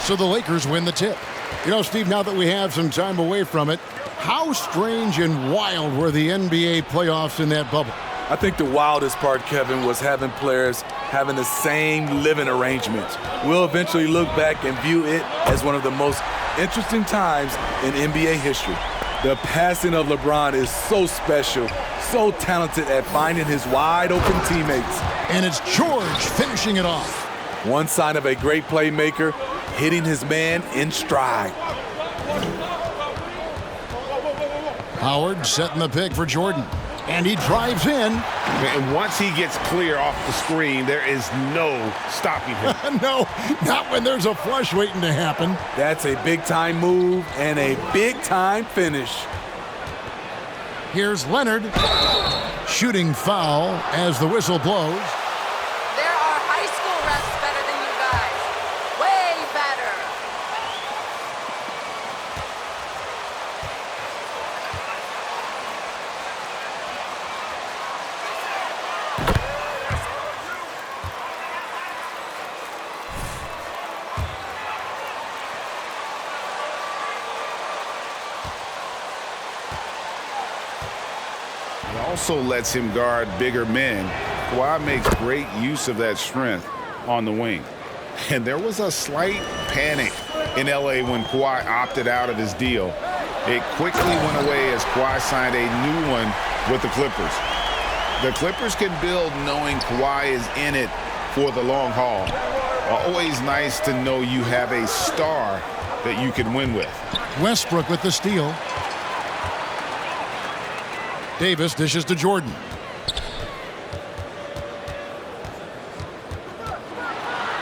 So the Lakers win the tip. You know, Steve, now that we have some time away from it, how strange and wild were the NBA playoffs in that bubble? I think the wildest part, Kevin, was having players having the same living arrangements. We'll eventually look back and view it as one of the most interesting times in NBA history. The passing of LeBron is so special, so talented at finding his wide-open teammates. And it's George finishing it off. One sign of a great playmaker, hitting his man in stride. Howard setting the pick for Jordan. And he drives in. And once he gets clear off the screen, there is no stopping him. No, not when there's a flush waiting to happen. That's a big-time move and a big-time finish. Here's Leonard. Shooting foul as the whistle blows. There are high school refs better than you guys. Way better. It also lets him guard bigger men. Kawhi makes great use of that strength on the wing. And there was a slight panic in LA when Kawhi opted out of his deal. It quickly went away as Kawhi signed a new one with the Clippers. The Clippers can build knowing Kawhi is in it for the long haul. Always nice to know you have a star that you can win with. Westbrook with the steal. Davis dishes to Jordan.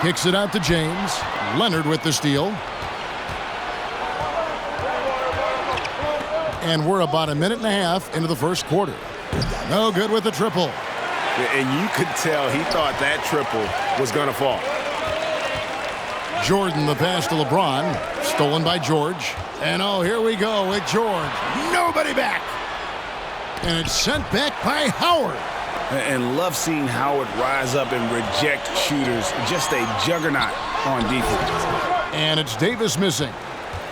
Kicks it out to James. Leonard with the steal. And we're about a minute and a half into the first quarter. No good with the triple. And you could tell he thought that triple was going to fall. Jordan the pass to LeBron. Stolen by George. And oh, here we go with George. Nobody back. And it's sent back by Howard. And love seeing Howard rise up and reject shooters. Just a juggernaut on defense. And it's Davis missing.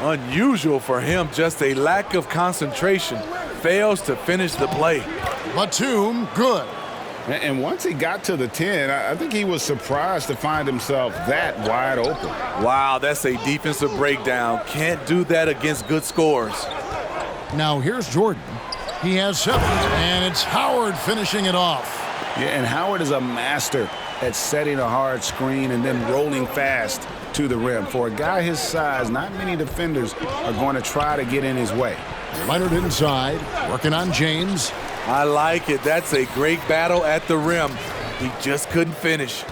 Unusual for him, just a lack of concentration. Fails to finish the play. Batum, good. And once he got to the 10, I think he was surprised to find himself that wide open. Wow, that's a defensive breakdown. Can't do that against good scores. Now here's Jordan. He has 7, and it's Howard finishing it off. Yeah, and Howard is a master at setting a hard screen and then rolling fast to the rim. For a guy his size, not many defenders are going to try to get in his way. Leonard inside, working on James. I like it. That's a great battle at the rim. He just couldn't finish.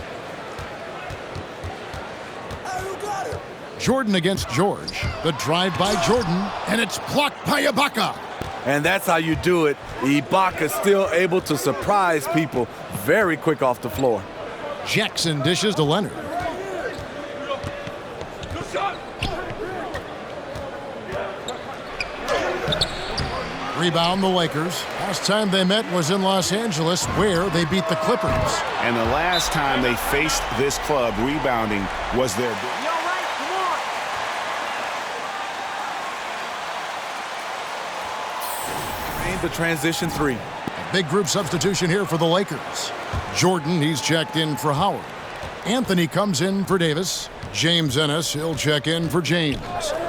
Jordan against George. The drive by Jordan, and it's blocked by Ibaka. And that's how you do it. Ibaka still able to surprise people very quick off the floor. Jackson dishes to Leonard. Rebound the Lakers. Last time they met was in Los Angeles, where they beat the Clippers. And the last time they faced this club rebounding was their... The transition 3. A big group substitution here for the Lakers. Jordan, he's checked in for Howard. Anthony comes in for Davis. James Ennis, he'll check in for James.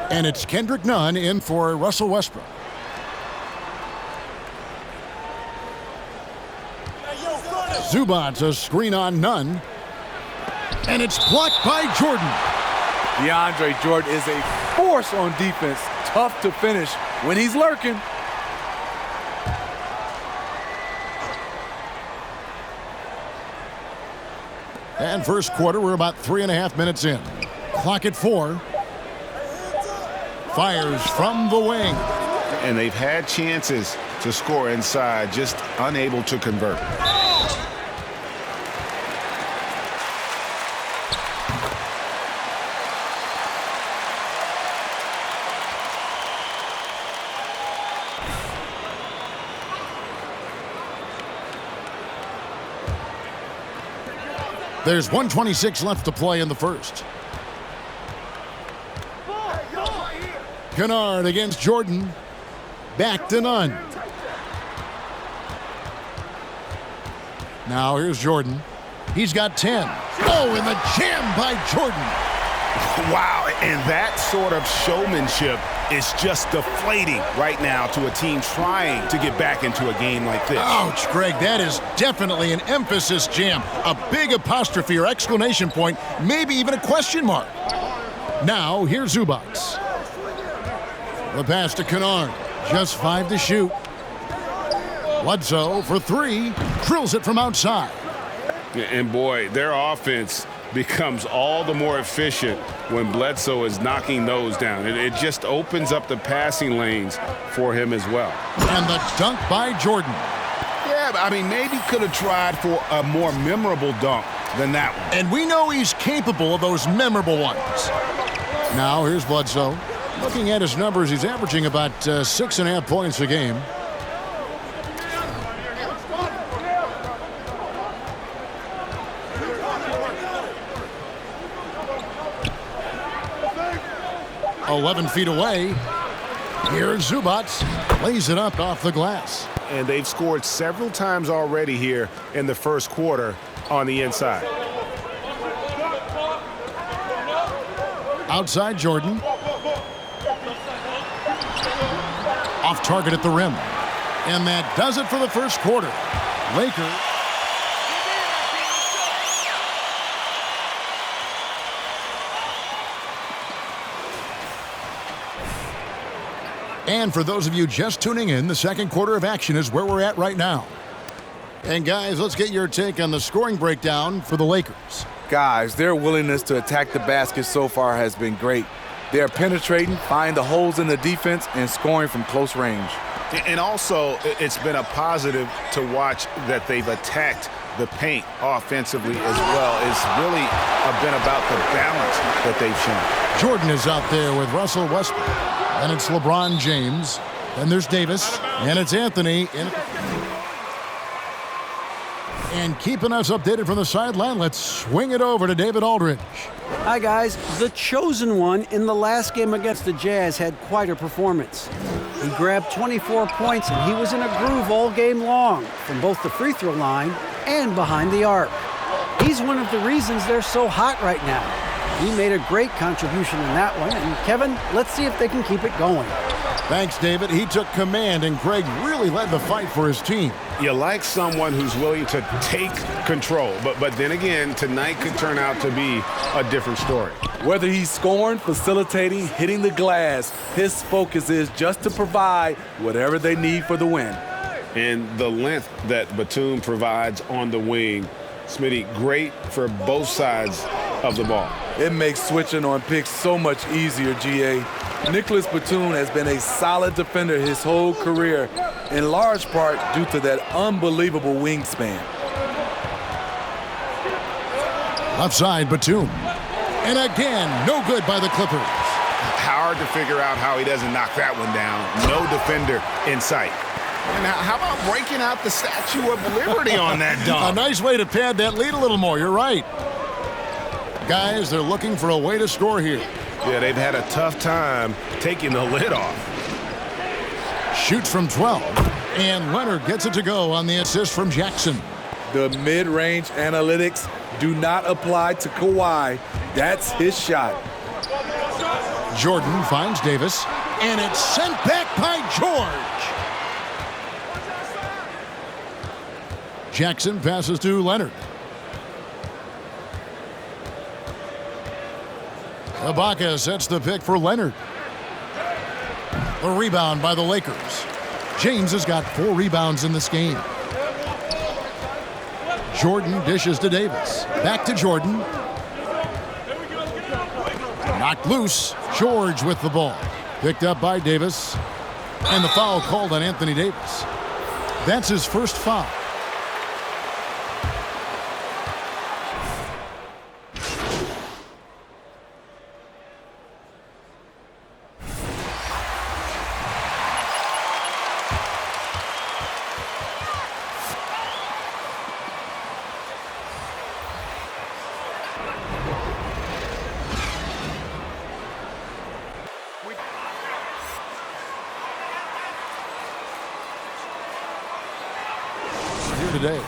And it's Kendrick Nunn in for Russell Westbrook. Zubac's a screen on Nunn. And it's blocked by Jordan. DeAndre Jordan is a force on defense. Tough to finish when he's lurking. And first quarter, we're about 3.5 minutes in. Clock at 4. Fires from the wing. And they've had chances to score inside, just unable to convert. There's 1:26 left to play in the first. Kennard against Jordan. Back to Nunn. Now here's Jordan. He's got 10. Oh, and the jam by Jordan. Wow, and that sort of showmanship is just deflating right now to a team trying to get back into a game like this. Ouch, Greg, that is definitely an emphasis jam. A big apostrophe or exclamation point, maybe even a question mark. Now, here's Zubac. The pass to Kennard. Just 5 to shoot. Bledsoe for 3. Drills it from outside. And boy, their offense becomes all the more efficient when Bledsoe is knocking those down. It just opens up the passing lanes for him as well. And the dunk by Jordan. Yeah, I mean, maybe could have tried for a more memorable dunk than that one. And we know he's capable of those memorable ones. Now here's Bledsoe. Looking at his numbers, he's averaging about 6.5 points a game. "11 feet away." Here's Zubac. Lays it up off the glass. And they've scored several times already here in the first quarter on the inside. Outside Jordan. Off target at the rim. And that does it for the first quarter. Lakers. And for those of you just tuning in, the second quarter of action is where we're at right now. And guys, let's get your take on the scoring breakdown for the Lakers. Guys, their willingness to attack the basket so far has been great. They're penetrating, finding the holes in the defense, and scoring from close range. And also, it's been a positive to watch that they've attacked the paint offensively as well. It's really been about the balance that they've shown. Jordan is out there with Russell Westbrook. And it's LeBron James. Then there's Davis. And it's Anthony. And keeping us updated from the sideline, let's swing it over to David Aldridge. Hi, guys. The chosen one in the last game against the Jazz had quite a performance. He grabbed 24 points, and he was in a groove all game long from both the free throw line and behind the arc. He's one of the reasons they're so hot right now. He made a great contribution in that one, and Kevin, let's see if they can keep it going. Thanks, David. He took command, and Greg really led the fight for his team. You like someone who's willing to take control, but then again, tonight could turn out to be a different story. Whether he's scoring, facilitating, hitting the glass, his focus is just to provide whatever they need for the win. And the length that Batum provides on the wing, Smitty, great for both sides of the ball. It makes switching on picks so much easier, GA. Nicholas Batum has been a solid defender his whole career, in large part due to that unbelievable wingspan. Left side, Batum. And again, no good by the Clippers. Hard to figure out how he doesn't knock that one down. No defender in sight. And how about breaking out the Statue of Liberty on that dunk? A nice way to pad that lead a little more. You're right. Guys, they're looking for a way to score here. Yeah, they've had a tough time taking the lid off. Shoots from 12. And Leonard gets it to go on the assist from Jackson. The mid-range analytics do not apply to Kawhi. That's his shot. Jordan finds Davis. And it's sent back by George. Jackson passes to Leonard. Ibaka sets the pick for Leonard. A rebound by the Lakers. James has got 4 rebounds in this game. Jordan dishes to Davis. Back to Jordan. Knocked loose. George with the ball. Picked up by Davis. And the foul called on Anthony Davis. That's his first foul. today.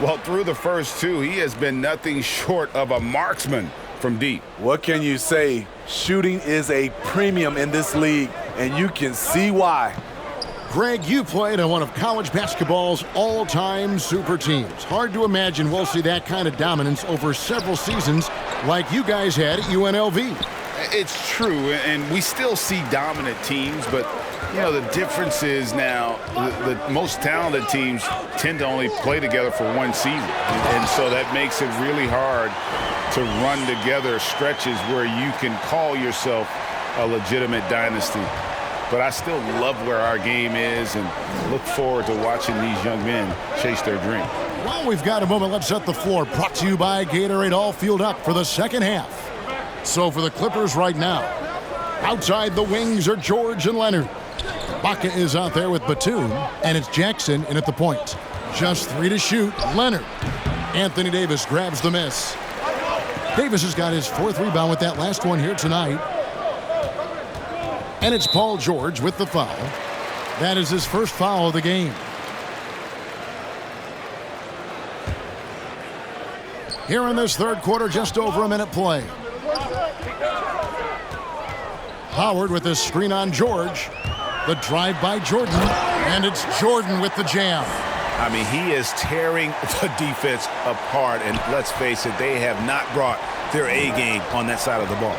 Well, through the first two, he has been nothing short of a marksman from deep. What can you say? Shooting is a premium in this league, and you can see why. Greg, you played on one of college basketball's all-time super teams. Hard to imagine we'll see that kind of dominance over several seasons like you guys had at UNLV. It's true, and we still see dominant teams, but you know, the difference is now the most talented teams tend to only play together for one season. And so that makes it really hard to run together stretches where you can call yourself a legitimate dynasty. But I still love where our game is and look forward to watching these young men chase their dream. Well, we've got a moment. Let's set the floor. Brought to you by Gatorade, all fueled up for the second half. So for the Clippers right now, outside the wings are George and Leonard. Baca is out there with Batum, and it's Jackson in at the point. Just 3 to shoot. Leonard. Anthony Davis grabs the miss. Davis has got his 4th rebound with that last one here tonight. And it's Paul George with the foul. That is his first foul of the game. Here in this third quarter, just over a minute play. Howard with his screen on George. The drive by Jordan, and it's Jordan with the jam. I mean, he is tearing the defense apart, and let's face it, they have not brought their A game on that side of the ball.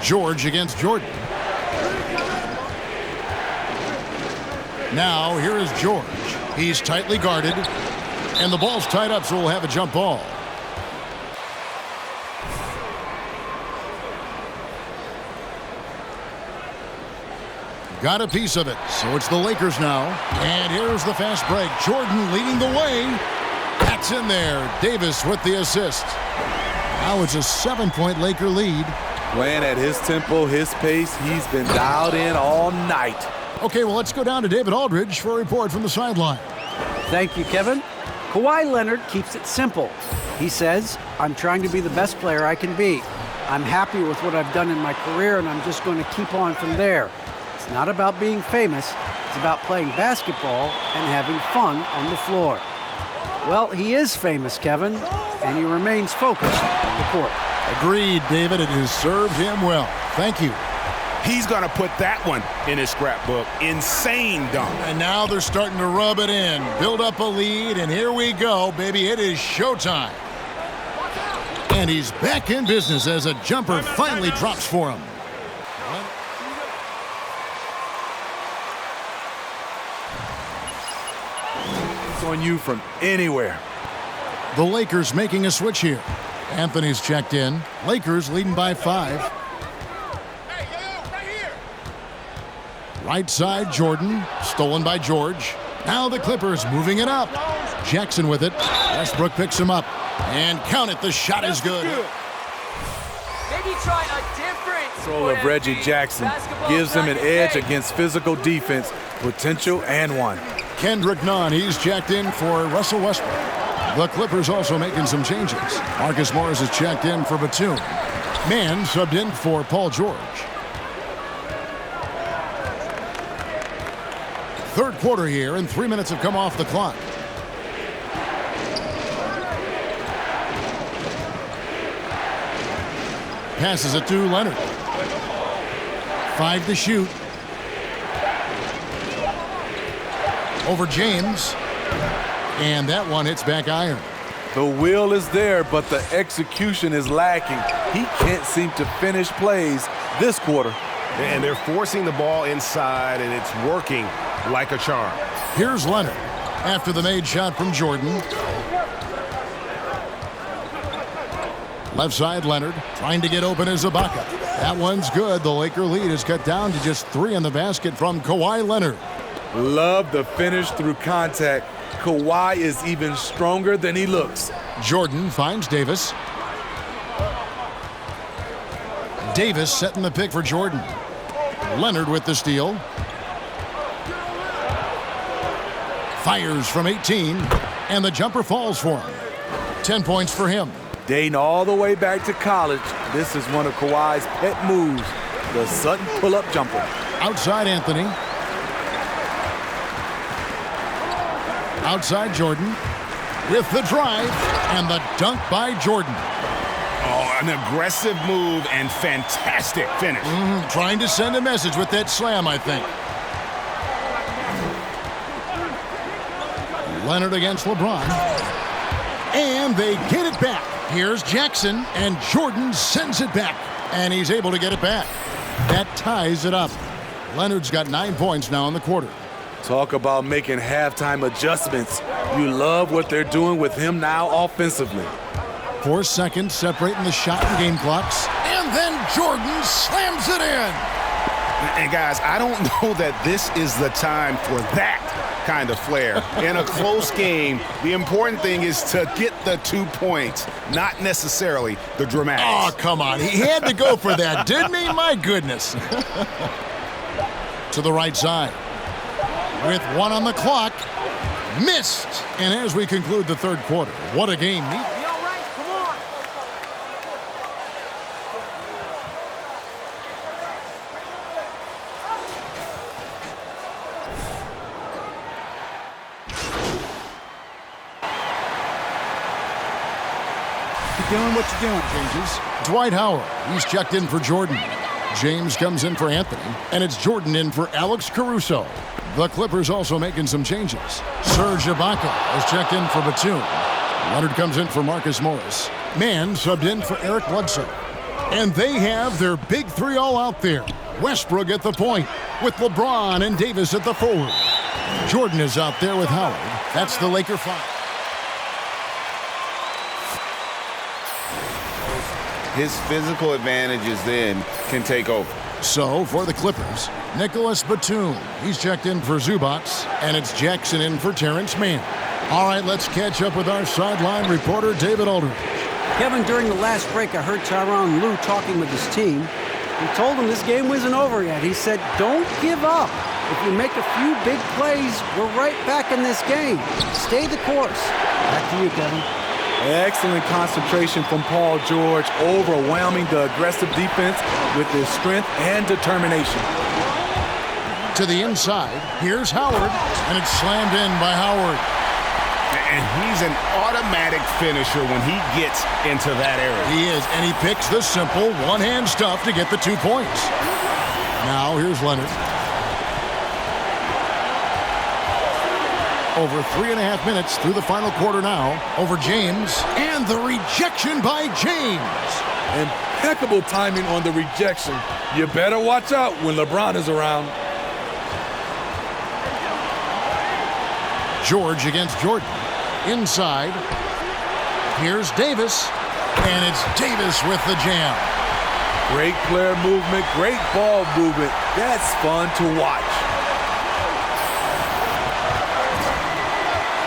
George against Jordan. Now, here is George. He's tightly guarded, and the ball's tied up, so we'll have a jump ball. Got a piece of it, so it's the Lakers now. And here's the fast break. Jordan leading the way. That's in there. Davis with the assist. Now it's a 7-point Laker lead. Playing at his tempo, his pace, he's been dialed in all night. Okay, well, let's go down to David Aldridge for a report from the sideline. Thank you, Kevin. Kawhi Leonard keeps it simple. He says, I'm trying to be the best player I can be. I'm happy with what I've done in my career, and I'm just going to keep on from there. It's not about being famous. It's about playing basketball and having fun on the floor. Well, he is famous, Kevin, and he remains focused on the court. Agreed, David. It has served him well. Thank you. He's going to put that one in his scrapbook. Insane dunk. And now they're starting to rub it in, build up a lead, and here we go, baby. It is showtime. And he's back in business as a jumper finally drops for him. It's on you from anywhere. The Lakers making a switch here. Anthony's checked in. Lakers leading by 5. Right side, Jordan. Stolen by George. Now the Clippers moving it up. Jackson with it. Westbrook picks him up. And count it, the shot is good. Maybe try a different Control of Reggie Jackson gives him an edge against physical defense, potential and one. Kendrick Nunn, he's checked in for Russell Westbrook. The Clippers also making some changes. Marcus Morris is checked in for Batum. Mann subbed in for Paul George. Third quarter here, and 3 minutes have come off the clock. Passes it to Leonard. 5 to shoot. Over James. And that one hits back iron. The will is there, but the execution is lacking. He can't seem to finish plays this quarter. And they're forcing the ball inside, and it's working like a charm. Here's Leonard after the made shot from Jordan. Left side, Leonard trying to get open as Ibaka. That one's good. The Laker lead is cut down to just 3 in the basket from Kawhi Leonard. Love the finish through contact. Kawhi is even stronger than he looks. Jordan finds Davis. Davis setting the pick for Jordan. Leonard with the steal. Fires from 18, and the jumper falls for him. 10 points for him. Dating all the way back to college, this is one of Kawhi's pet moves, the Sutton pull-up jumper. Outside Anthony. Outside Jordan with the drive and the dunk by Jordan. Oh, an aggressive move and fantastic finish. Trying to send a message with that slam, I think. Leonard against LeBron. And they get it back. Here's Jackson, and Jordan sends it back. And he's able to get it back. That ties it up. Leonard's got 9 points now in the quarter. Talk about making halftime adjustments. You love what they're doing with him now offensively. 4 seconds separating the shot and game clocks. And then Jordan slams it in. And guys, I don't know that this is the time for that kind of flair. In a close game, the important thing is to get the 2 points, not necessarily the dramatics. Oh, come on. He had to go for that, didn't he? My goodness. To the right side. With 1 on the clock. Missed. And as we conclude the third quarter, what a game. Doing what you're doing. Changes. Dwight Howard. He's checked in for Jordan. James comes in for Anthony. And it's Jordan in for Alex Caruso. The Clippers also making some changes. Serge Ibaka has checked in for Batum. Leonard comes in for Marcus Morris. Mann subbed in for Eric Bledsoe. And they have their big three all out there. Westbrook at the point with LeBron and Davis at the forward. Jordan is out there with Howard. That's the Laker 5. His physical advantages then can take over. So, for the Clippers, Nicholas Batum. He's checked in for Zubats, and it's Jackson in for Terrence Mann. All right, let's catch up with our sideline reporter, David Aldridge. Kevin, during the last break, I heard Tyronn Lue talking with his team. He told them this game wasn't over yet. He said, don't give up. If you make a few big plays, we're right back in this game. Stay the course. Back to you, Kevin. Excellent concentration from Paul George, overwhelming the aggressive defense with his strength and determination. To the inside, here's Howard, and it's slammed in by Howard. And he's an automatic finisher when he gets into that area. He is, and he picks the simple one-hand stuff to get the 2 points. Now, here's Leonard. Over 3.5 minutes through the final quarter now. Over James, and the rejection by James. Impeccable timing on the rejection. You better watch out when LeBron is around. George against Jordan. Inside. Here's Davis, and it's Davis with the jam. Great player movement, great ball movement. That's fun to watch.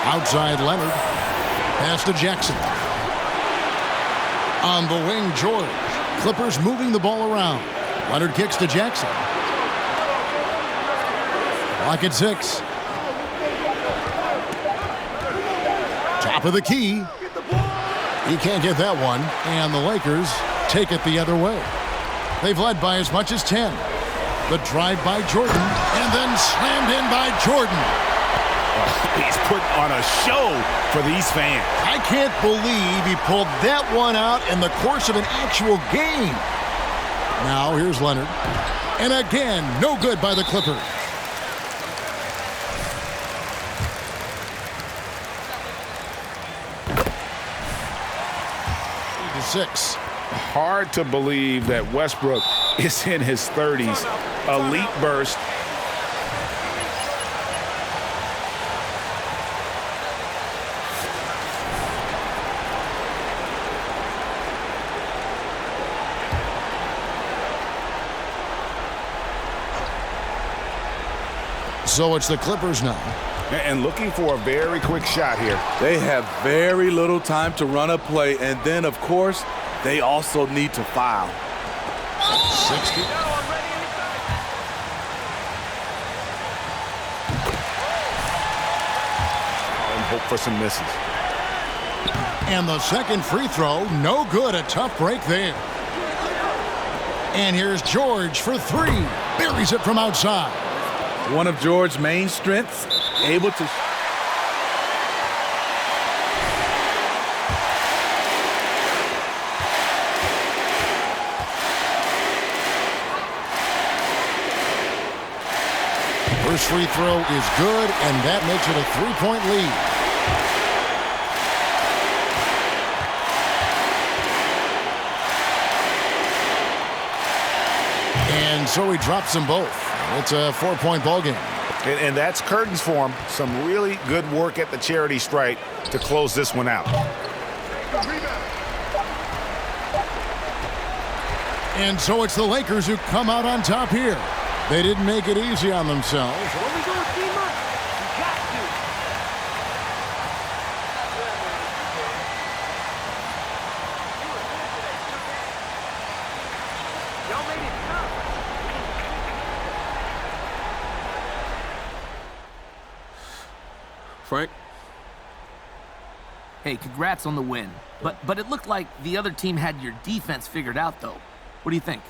Outside Leonard. Pass to Jackson. On the wing, George. Clippers moving the ball around. Leonard kicks to Jackson. Clock at 6. Top of the key. He can't get that one. And the Lakers take it the other way. They've led by as much as 10. The drive by Jordan. And then slammed in by Jordan. He's putting on a show for these fans. I can't believe he pulled that one out in the course of an actual game. Now here's Leonard. And again, no good by the Clippers. To 6. Hard to believe that Westbrook is in his 30s. Elite burst. So it's the Clippers now. And looking for a very quick shot here. They have very little time to run a play, and then, of course, they also need to foul. 60. And hope for some misses. And the second free throw, no good. A tough break there. And here's George for 3. Buries it from outside. One of George's main strengths, able to... First free throw is good, and that makes it a 3-point lead. And so he drops them both. It's a 4-point ball game. And that's curtains for him. Some really good work at the charity stripe to close this one out. And so it's the Lakers who come out on top here. They didn't make it easy on themselves. When we go team up, you got to. Y'all made it tough. Frank? Hey, congrats on the win. But it looked like the other team had your defense figured out, though. What do you think?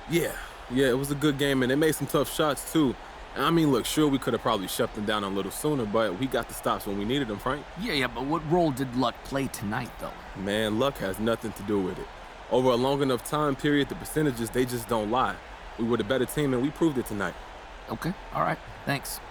Yeah, it was a good game, and they made some tough shots, too. I mean, look, sure, we could have probably shut them down a little sooner, but we got the stops when we needed them, Frank. Yeah, but what role did luck play tonight, though? Man, luck has nothing to do with it. Over a long enough time period, the percentages, they just don't lie. We were the better team, and we proved it tonight. Okay, all right, thanks.